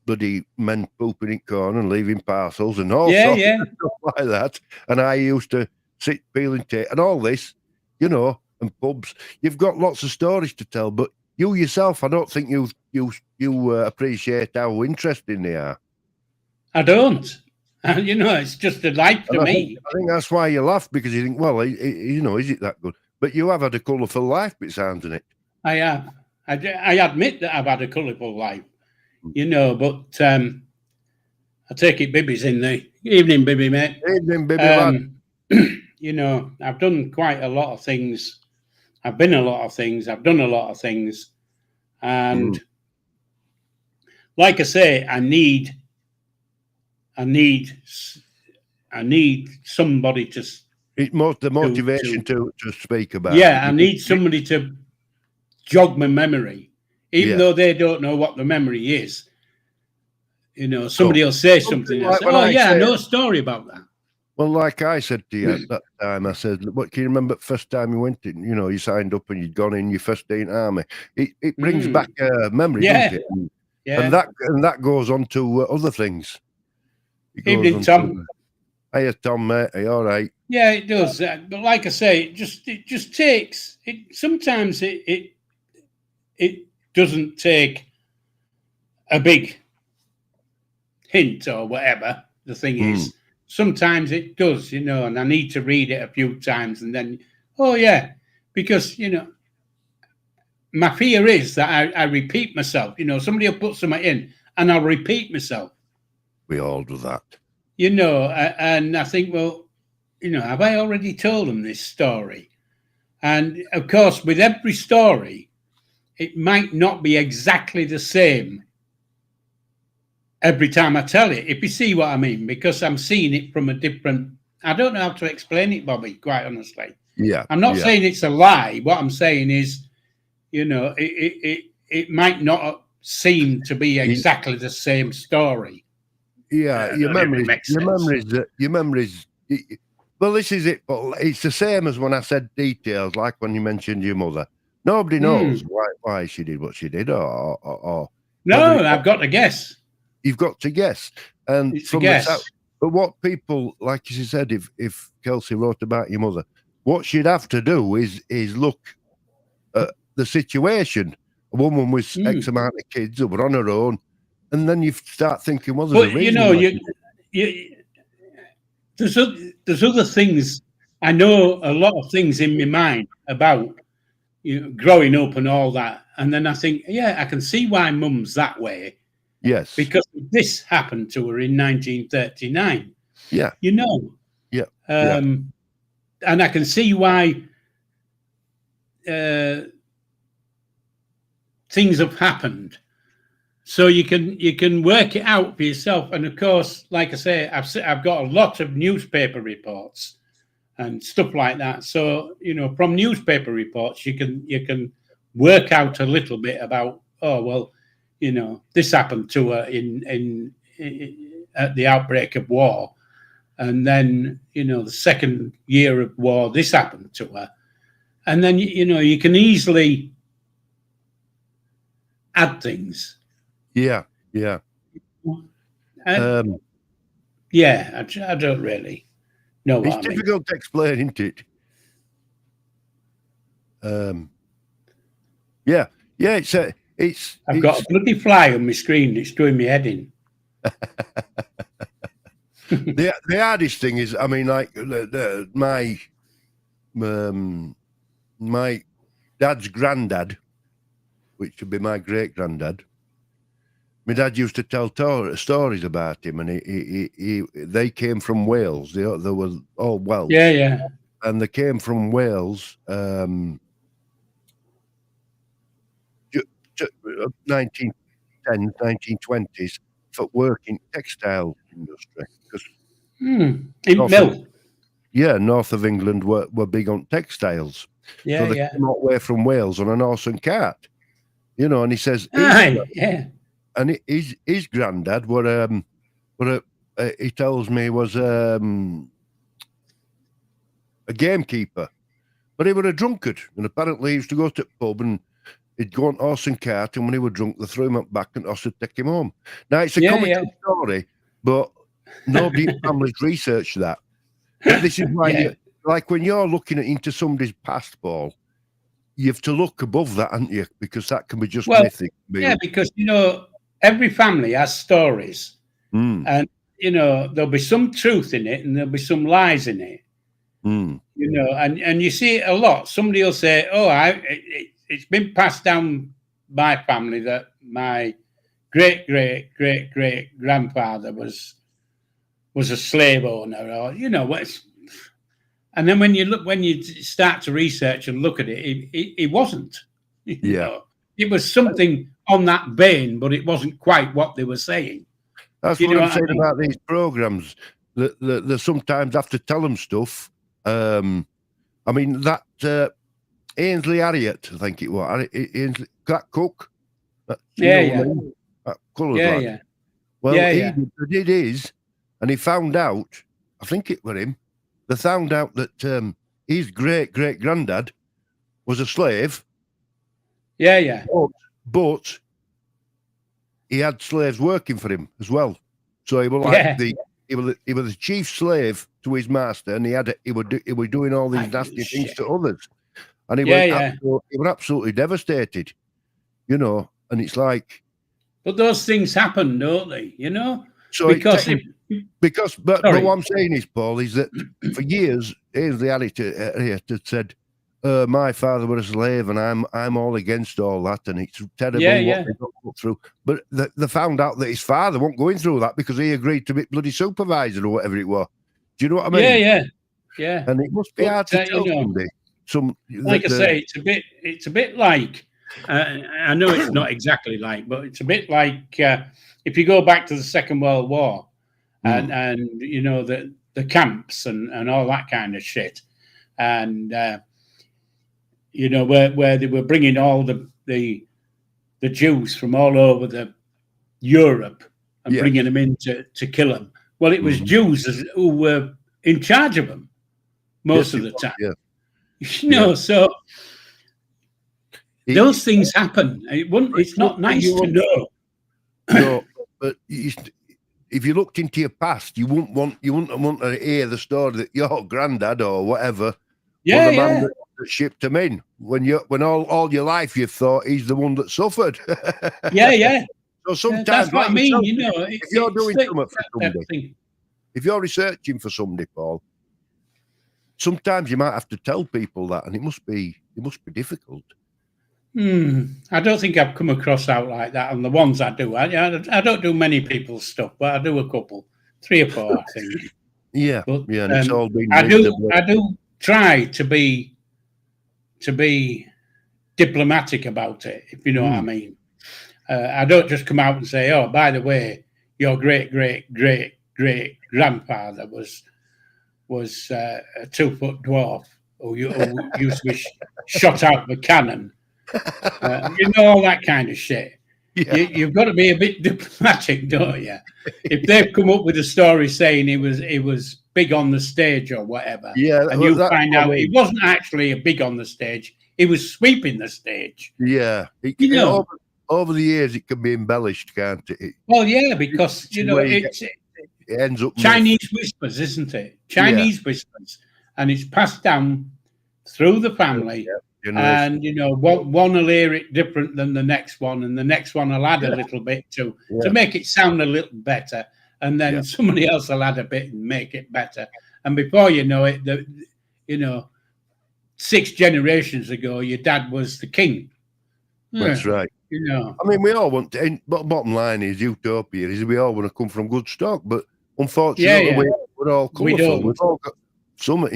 bloody men pooping in corn and leaving parcels and all sorts of stuff like that. And I used to sit peeling tape and all this, you know, and pubs. You've got lots of stories to tell, but you yourself, I don't think you appreciate how interesting they are. I don't. You know, it's just a life to me. I think that's why you laugh, because you think, well, you know, is it that good? But you have had a colourful life, it sounds, isn't it? I have. I admit that I've had a colourful life, you know, but I take it Bibby's in the evening, Bibby, mate. Evening, Bibby, lad. You know, I've done quite a lot of things. I've been a lot of things. I've done a lot of things. And like I say, I need somebody to. The motivation to speak about. Yeah, I need somebody to jog my memory, even though they don't know what the memory is. You know, somebody will say something. Like I know a story about that. Well, like I said to you at that time, I said, "What can you remember the first time you went in? You know, you signed up and you'd gone in your first day in army. It brings back memory, doesn't it? And that goes on to other things. Evening, Tom. Hiya, Tom, mate. Are you all right? Yeah, it does. But like I say, it just takes it. Sometimes it doesn't take a big hint or whatever. The thing is, sometimes it does, you know, and I need to read it a few times and then, because, you know, my fear is that I repeat myself. You know, somebody will put something in and I'll repeat myself. We all do that. You know, and I think, well, you know, have I already told them this story? And of course, with every story, it might not be exactly the same every time I tell it, if you see what I mean, because I'm seeing it from a different, I don't know how to explain it, Bobby, quite honestly. Yeah. I'm not saying it's a lie. What I'm saying is, you know, it might not seem to be exactly the same story. Yeah, your memories. Well, this is it. But it's the same as when I said details, like when you mentioned your mother. Nobody knows why she did what she did, or no, I've got to guess. You've got to guess, and it's from a guess. But what people, like you said, if Kelsey wrote about your mother, what she'd have to do is look at the situation. A woman with X amount of kids who were on her own. And then you start thinking, well, there's a reason. You know, there's other things. I know a lot of things in my mind about, you know, growing up and all that. And then I think, I can see why Mum's that way. Yes. Because this happened to her in 1939. Yeah. You know. Yeah. And I can see why things have happened. So you can work it out for yourself, and of course, like I say, I've got a lot of newspaper reports and stuff like that. So you know, from newspaper reports, you can work out a little bit about, oh well, you know, this happened to her in at the outbreak of war, and then you know the second year of war, this happened to her, and then you know you can easily add things. Yeah. I don't really know what it's difficult to explain, isn't it? I've got a bloody fly on my screen. It's doing me head in. The hardest thing is, I mean, like my dad's granddad, which would be my great granddad. my dad used to tell stories about him, and they came from Wales. They were all Welsh. Yeah. And they came from Wales, 1910s, 1920s, for work in textile industry. In Mill. North of England were big on textiles. Yeah, so they came all the way from Wales on an horse and cart, and he says, and his granddad he tells me was a gamekeeper, but he was a drunkard, and apparently he used to go to the pub and he'd go on horse and cart, and when he was drunk, they threw him up back and the horse would take him home. Now, it's a comical story, but nobody in the family's researched that. But this is why, like when you're looking into somebody's past, Paul, you have to look above that, haven't you? Because that can be just mythic. Yeah, because, every family has stories. And, there'll be some truth in it and there'll be some lies in it. And you see it a lot. Somebody will say, it's been passed down my family that my great grandfather was a slave owner, or and then when you start to research and look at it, it wasn't. It was something on that vein, but it wasn't quite what they were saying. That's what I'm saying about these programs. They sometimes have to tell them stuff. I mean, that Ainsley Harriott, I think it was. That cook. That coloured lad. Well, he did his, and he found out, I think it was him, they found out that his great-great-granddad was a slave. But he had slaves working for him as well. So he was like he was the chief slave to his master, and he was doing all these nasty things to others. And he was absolutely devastated, and it's like. But those things happen, don't they? So but what I'm saying is, Paul, is that for years, Ainsley Harriott had said, my father was a slave, and I'm all against all that, and it's terrible what they got put through. But they found out that his father wasn't going through that because he agreed to be bloody supervisor or whatever it was. Do you know what I mean? Yeah. And it must be hard to tell somebody. I say, it's a bit like. I know it's not exactly like, but it's a bit like if you go back to the Second World War, and the camps and all that kind of shit, and where they were bringing all the Jews from all over Europe and bringing them in to kill them. Well, it was Jews who were in charge of them most of the time. So those things happen. It's not nice to know. No, but if you looked into your past, you wouldn't want to hear the story that your granddad or whatever was the man that shipped him in. When all your life you've thought he's the one that suffered. So sometimes that's what I mean. If you're doing something for somebody, if you're researching for somebody, Paul, sometimes you might have to tell people that, and it must be difficult. I don't think I've come across out like that on the ones I do. I don't do many people's stuff, but I do a couple, 3 or 4, I think. But, and it's all been. I do try to be diplomatic about it, if you know what I mean. I don't just come out and say, "Oh, by the way, your great grandfather was a 2-foot dwarf who used to be shot out with a cannon." All that kind of shit. You've got to be a bit diplomatic, don't you? If they've come up with a story saying he was big on the stage or whatever, and you find out he wasn't actually a big on the stage, he was sweeping the stage. Over the years it can be embellished, can't it? Well, because it ends up Chinese whispers, isn't it? Chinese whispers, and it's passed down through the family. And one will hear it different than the next one, and the next one will add a little bit to make it sound a little better, and then somebody else will add a bit and make it better, and before you know it, 6 generations ago, your dad was the king. That's right. You know. I mean, we all want to, but bottom line is utopia is we all want to come from good stock, but unfortunately, we're all colourful. We've all got something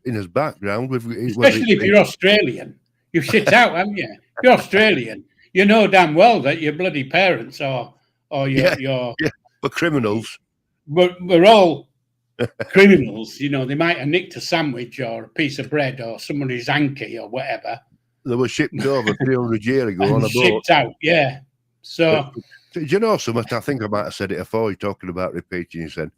in his background. Especially if you're Australian. You've shit out, haven't you? You're Australian. You know damn well that your bloody parents or your we're criminals. We're all criminals. You know, they might have nicked a sandwich or a piece of bread or somebody's hanky or whatever. They were shipped over 300 years ago on a boat. Shipped out, yeah. So, do you know something? I think I might have said it before. You're talking about repeating. You said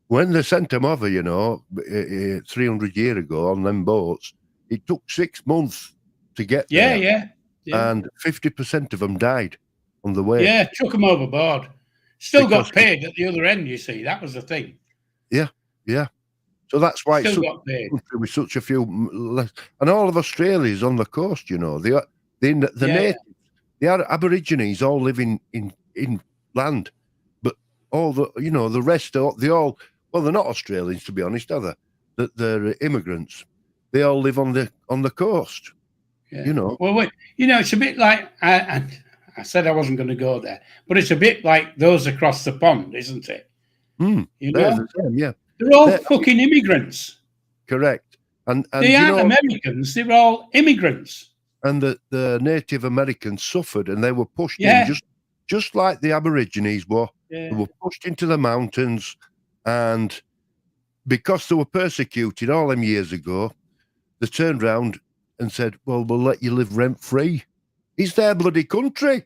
when they sent them over, 300 years ago on them boats, it took 6 months to get there. Yeah. And 50% of them died on the way. Yeah, chuck them overboard. Still got paid at the other end. You see, that was the thing. Yeah. So that's why Still it's got paid. with such a few less, and all of Australia's on the coast. The natives, the Aborigines all live in land, but all the rest they're not Australians, to be honest, are they? They're immigrants. They all live on the coast. Yeah. Well, it's a bit like I said I wasn't going to go there, but it's a bit like those across the pond, isn't it? The same, yeah. They're all fucking immigrants. Correct. And they aren't Americans, they're all immigrants. And the Native Americans suffered and they were pushed in just like the Aborigines were. Yeah. They were pushed into the mountains, and because they were persecuted all them years ago, they turned round and said, well, we'll let you live rent-free. It's their bloody country.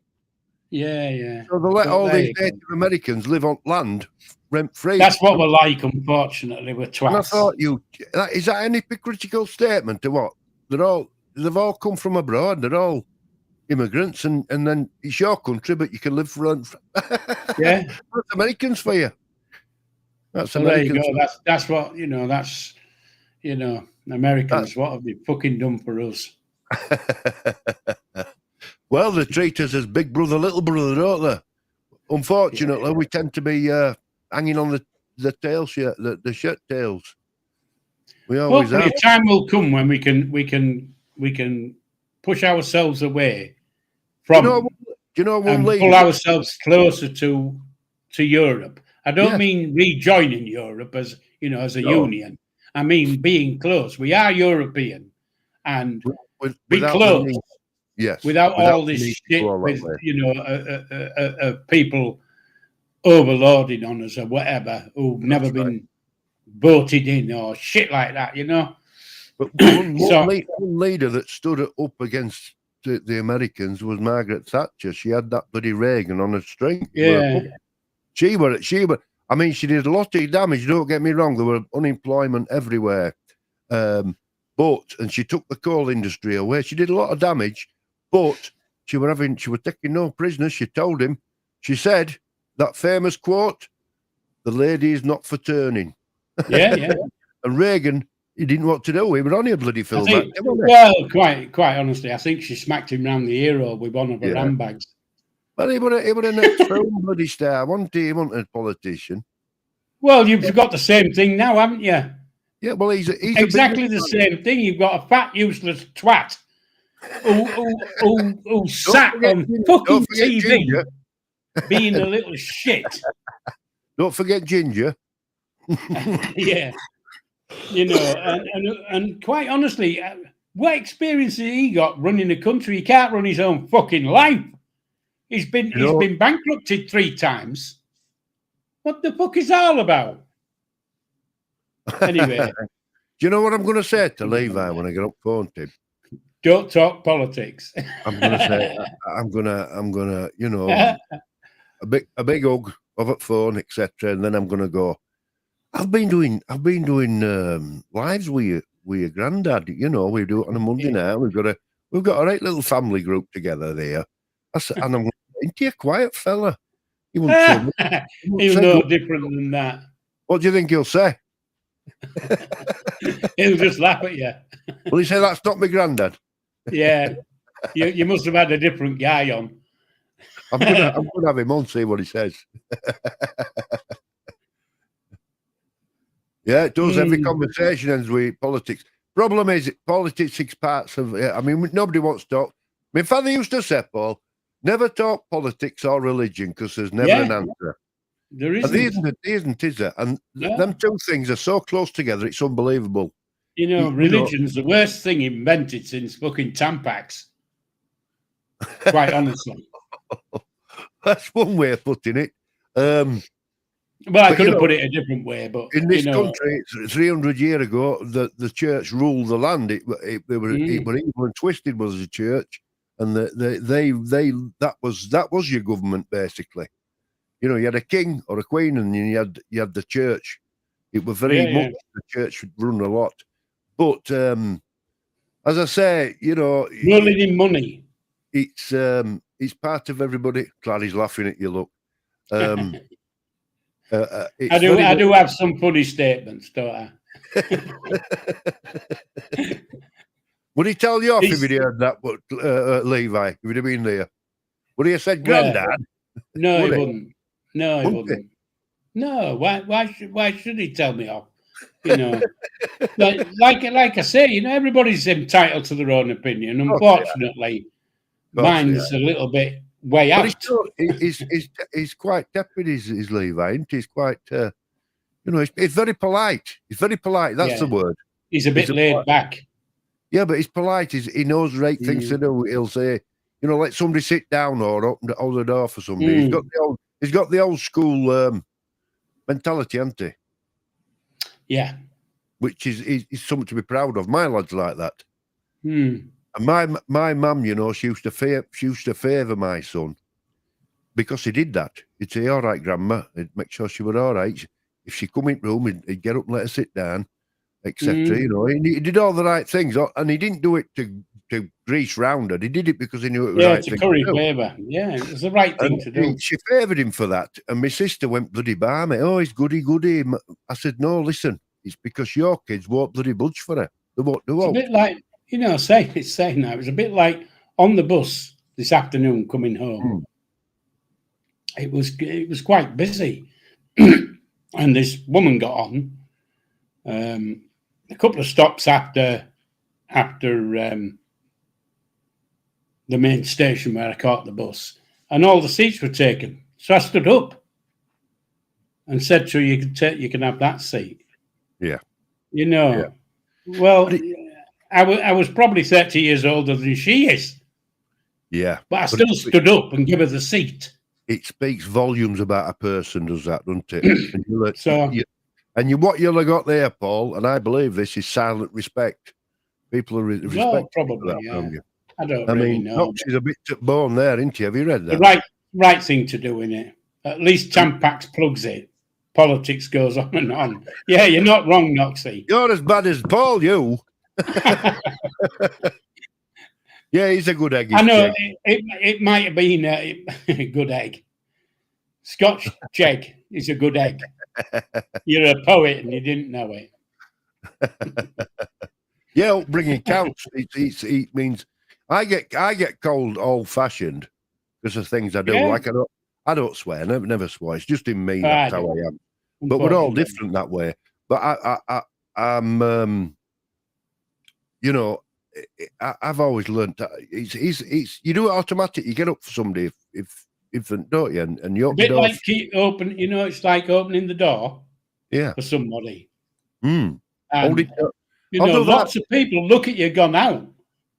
Yeah. So they let all these Native Americans live on land rent-free. That's what we're like, unfortunately, we're twats. And I thought, is that an hypocritical statement to what? They've all come from abroad, they're all immigrants, and then it's your country, but you can live for rent. Yeah. That's Americans for you. That's Americans. There you go. That's what, Americans, what have they fucking done for us? Well, they treat us as big brother, little brother, don't they? Unfortunately, we tend to be hanging on the tail shirt, the shirt tails. We always have. A time will come when we can push ourselves away from and pull ourselves closer to Europe. I don't mean rejoining Europe as a union. I mean being close. We are European, and be close. Without all this shit with people overloading on us or whatever who've never been voted in or shit like that, But one leader that stood up against the Americans was Margaret Thatcher. She had that bloody Reagan on her string. Yeah. She were. I mean, she did a lot of damage. Don't get me wrong. There were unemployment everywhere. And she took the coal industry away. She did a lot of damage, but she were taking no prisoners. She told him. She said that famous quote: "The lady is not for turning." Yeah. And Reagan, he didn't know what to do. He was on a bloody film. Quite honestly, I think she smacked him round the ear with one of her handbags. Well, he would have next film bloody star, wasn't he? He wasn't a politician. Well, you've got the same thing now, haven't you? Yeah, well, he's exactly the same thing. You've got a fat, useless twat who sat on fucking TV Ginger. Being a little shit. Don't forget Ginger. Yeah. And quite honestly, what experience has he got running the country? He can't run his own fucking life. He's been bankrupted 3 times. What the fuck is that all about? Anyway. Do you know what I'm going to say to Levi when I get up phone to him? Don't talk politics. I'm going to say, I'm going to, a big hug of a phone, etc. And then I'm going to go, I've been doing lives with your granddad. We do it on a Monday night. We've got a right little family group together there. And I'm going, ain't he a quiet fella? He won't say he'll know different than that. What do you think he'll say? He'll just laugh at you. Will he say that's not my granddad? Yeah, you must have had a different guy on. I'm gonna have him on, see what he says. Yeah, it does. Every conversation ends with politics. Problem is, politics 6 parts of it. I mean, nobody wants to talk. My father used to say, Paul, Never talk politics or religion because there's never an answer. There isn't. And there isn't, is there? And them two things are so close together, it's unbelievable. Religion's the worst thing invented since fucking Tampax. Quite honestly. That's one way of putting it. Well, I could have put it a different way, but in this country, 300 years ago, the church ruled the land. It were evil and twisted was the church, and that was your government basically. You had a king or a queen, and you had the church. It was very much the church run a lot, but as I say, rolling in money. It's part of everybody. Clary's laughing at you. Look. I do have some funny statements, don't I? Would he tell you off if he'd heard that, Levi? If he'd have been there? Would he have said, Grandad? No, he wouldn't. No, he wouldn't. No, why should he tell me off? Like I say, everybody's entitled to their own opinion. Unfortunately, mine's a little bit way out. He's quite tepid, is Levi, isn't he? He's quite, he's very polite. He's very polite. That's the word. He's a bit laid back. Yeah, but he's polite. He knows the right things to do. He'll say, let somebody sit down or open the door for somebody. He's got the old school mentality, hasn't he? Yeah. Which is something to be proud of. My lad's like that. Mm. And my mum, she used to favour my son because he did that. He'd say, "All right, Grandma," he'd make sure she was all right. If she come in the room, he'd get up and let her sit down, etc. He did all the right things, and he didn't do it to grease round her. He did it because he knew it was the right thing to do. Yeah, to curry favour. Yeah, it was the right thing to do. She favoured him for that, and my sister went bloody balmy. Oh, he's goody. I said, no, listen, it's because your kids won't bloody budge for her. They won't do it. It's a bit like, saying that, it was a bit like on the bus this afternoon coming home. It was quite busy. And this woman got on a couple of stops after the main station where I caught the bus, and all the seats were taken. So I stood up and said to her, you can have that seat. Yeah. Well, I was probably 30 years older than she is. Yeah. But I still stood up and gave her the seat. It speaks volumes about a person, does that, doesn't it? What you'll have got there, Paul, and I believe this is silent respect. People are respecting. Well, probably, yeah. I don't really know. Knox is a bit to bone there, isn't he? Have you read that? The right thing to do, innit? At least Tampax plugs it. Politics goes on and on. Yeah, you're not wrong, Noxie. You're as bad as Paul, you. Yeah, he's a good egg. I know it might have been a good egg. Scotch Jeg is a good egg. You're a poet and you didn't know it. Yeah, upbringing counts. It means I get called old fashioned because of things I do. Yeah. Like I don't swear. Never swear. It's just in me. That's how I am. But we're all different that way. But I'm I've always learned that it's you do it automatic. You get up for somebody if don't you? And you open the door. Like it's like opening the door. Yeah. For somebody. And, lots of people look at you gone out.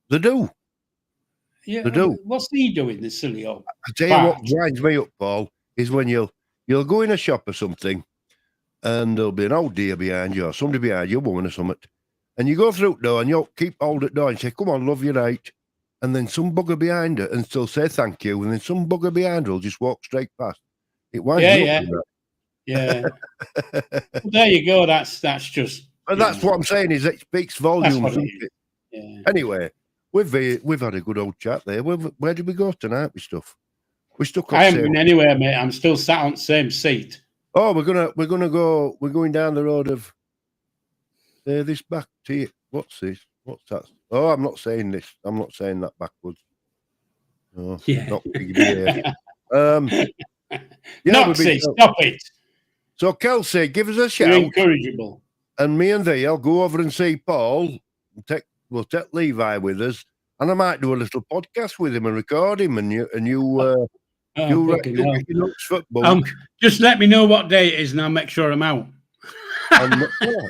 They do. Yeah. They do. What's he doing, this silly old? I tell you what winds me up, Paul, is when you'll go in a shop or something, and there'll be an old dear behind you or somebody behind you, a woman or something, and you go through the door and you'll keep hold of the door and say, "Come on, love, you're right." And then some bugger behind her and still say thank you, and then some bugger behind her will just walk straight past. It winds me up. Yeah. Well, there you go. That's just. And that's what I'm saying is it speaks volumes. Yeah. Anyway, we've had a good old chat there. Where did we go tonight with stuff? We stuck. I haven't been anywhere, mate. I'm still sat on the same seat. Oh, we're going down the road of this back to you. What's this? What's that? Oh, I'm not saying this. I'm not saying that backwards. No, not big beer. Noxie, stop it. So Kelsey, give us a shout. You're incorrigible. And me and thee, I'll go over and see Paul. We'll take Levi with us, and I might do a little podcast with him and record him, and you just let me know what day it is, and I'll make sure I'm out. And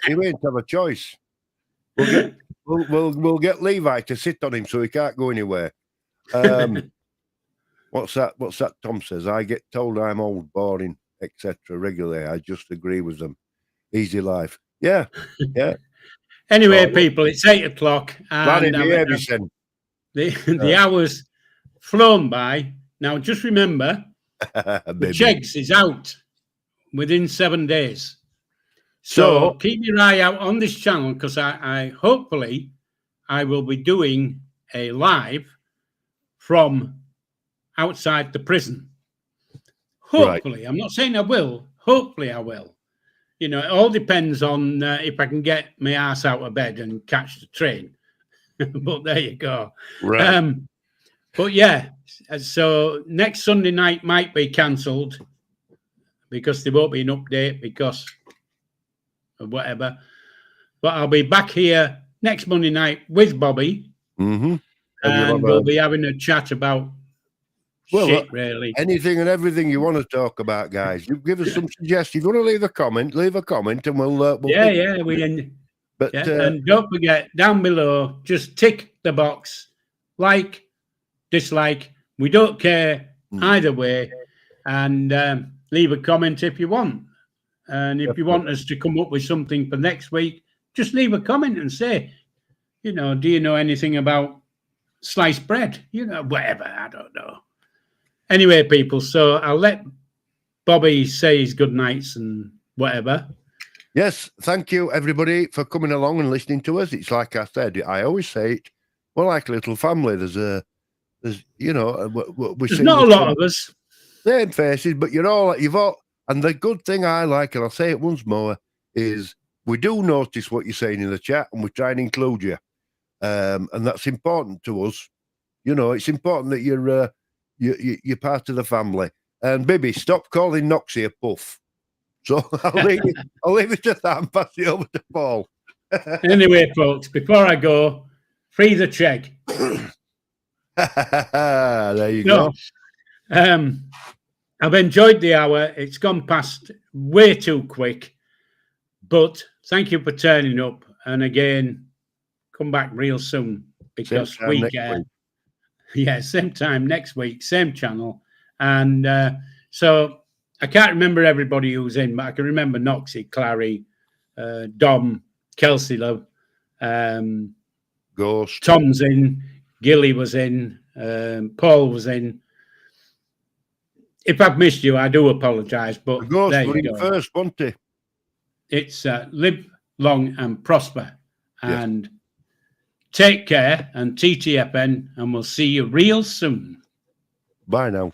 he won't have a choice. We'll get Levi to sit on him so he can't go anywhere. What's that Tom says? I get told I'm old, boring, etc. regularly. I just agree with them. Easy life. Yeah. Anyway, people, it's 8 o'clock, and the hour's flown by. Now, just remember, the Chegs is out within 7 days. So keep your eye out on this channel, because I hopefully I will be doing a live from outside the prison. Hopefully, right. I'm not saying I will. Hopefully, I will. You know, it all depends on if I can get my ass out of bed and catch the train. But there you go. Right. But yeah, so next Sunday night might be cancelled because there won't be an update because of whatever. But I'll be back here next Monday night with Bobby. Mm-hmm. And we'll be having a chat about shit, really. Anything and everything you want to talk about, guys. You give us some suggestions. If you want to leave a comment, and we'll and don't forget, down below, just tick the box, like, dislike. We don't care either way. And leave a comment if you want. And if you want us to come up with something for next week, just leave a comment and say, you know, do you know anything about sliced bread? You know, whatever. I don't know. Anyway, people, so I'll let Bobby say his good nights and whatever. Yes, thank you, everybody, for coming along and listening to us. It's like I said, I always say it, we're like a little family. There's you know, there's not a lot of us. Same faces, but you've all, and the good thing I like, and I'll say it once more, is we do notice what you're saying in the chat, and we try and include you. And that's important to us. You know, it's important that you're part of the family. And baby, stop calling Noxie a puff. So I'll leave it at that and pass it over to Paul. Anyway, folks, before I go, free the Cheg. There you go. I've enjoyed the hour. It's gone past way too quick. Same you for turning up. And again, come back real soon because same time next week, same channel. And so I can't remember everybody who's in, but I can remember Noxie, Clary, Dom, Kelsey Love, Ghost. Tom's in, Gilly was in, Paul was in. If I've missed you, I do apologise, but the Ghost there you go. First, wasn't he? It's live long and prosper, and take care, and TTFN, and we'll see you real soon. Bye now.